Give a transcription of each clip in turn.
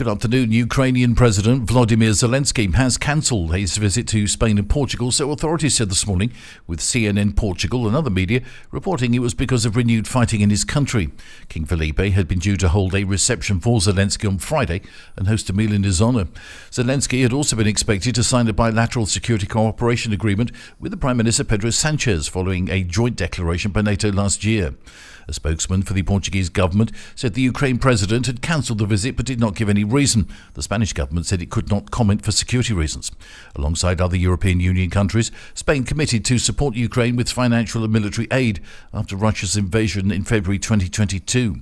Good afternoon. Ukrainian President Volodymyr Zelensky has cancelled his visit to Spain and Portugal, so authorities said this morning, with CNN Portugal and other media reporting it was because of renewed fighting in his country. King Felipe had been due to hold a reception for Zelensky on Friday and host a meal in his honour. Zelensky had also been expected to sign a bilateral security cooperation agreement with the Prime Minister Pedro Sanchez following a joint declaration by NATO last year. A spokesman for the Portuguese government said the Ukraine president had cancelled the visit but did not give any reason. The Spanish government said it could not comment for security reasons. Alongside other European Union countries, Spain committed to support Ukraine with financial and military aid after Russia's invasion in February 2022.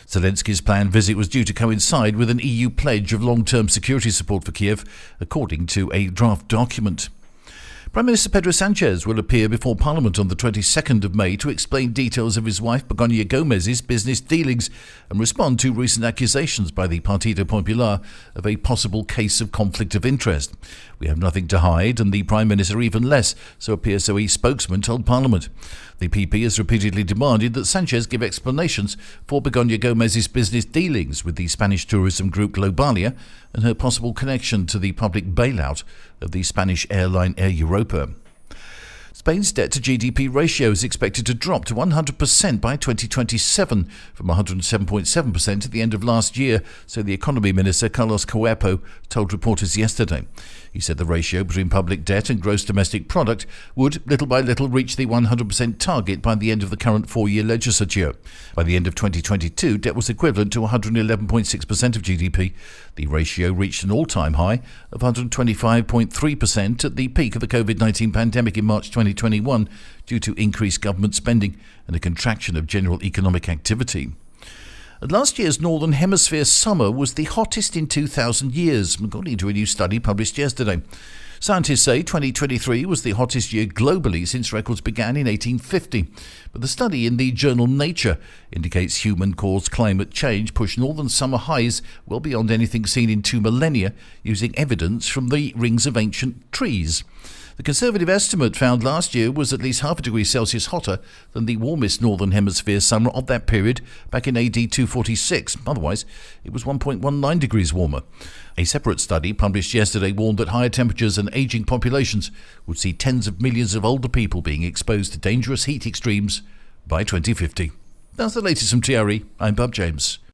Zelensky's planned visit was due to coincide with an EU pledge of long-term security support for Kiev, according to a draft document. Prime Minister Pedro Sanchez will appear before Parliament on the 22nd of May to explain details of his wife Begoña Gómez's business dealings and respond to recent accusations by the Partido Popular of a possible case of conflict of interest. We have nothing to hide, and the Prime Minister even less, so a PSOE spokesman told Parliament. The PP has repeatedly demanded that Sanchez give explanations for Begoña Gómez's business dealings with the Spanish tourism group Globalia and her possible connection to the public bailout of the Spanish airline Air Europa. Spain's debt-to-GDP ratio is expected to drop to 100% by 2027 from 107.7% at the end of last year, so the Economy Minister Carlos Cuerpo told reporters yesterday. He said the ratio between public debt and gross domestic product would, little by little, reach the 100% target by the end of the current four-year legislature. By the end of 2022, debt was equivalent to 111.6% of GDP. The ratio reached an all-time high of 125.3% at the peak of the COVID-19 pandemic in March 2021 due to increased government spending and a contraction of general economic activity. Last year's Northern Hemisphere summer was the hottest in 2,000 years, according to a new study published yesterday. Scientists say 2023 was the hottest year globally since records began in 1850. But the study in the journal Nature indicates human-caused climate change pushed northern summer highs well beyond anything seen in 2 millennia, using evidence from the rings of ancient trees. The conservative estimate found last year was at least half a degree Celsius hotter than the warmest Northern Hemisphere summer of that period back in AD 246. Otherwise, it was 1.19 degrees warmer. A separate study published yesterday warned that higher temperatures and ageing populations would see tens of millions of older people being exposed to dangerous heat extremes by 2050. That's the latest from TRE. I'm Bob James.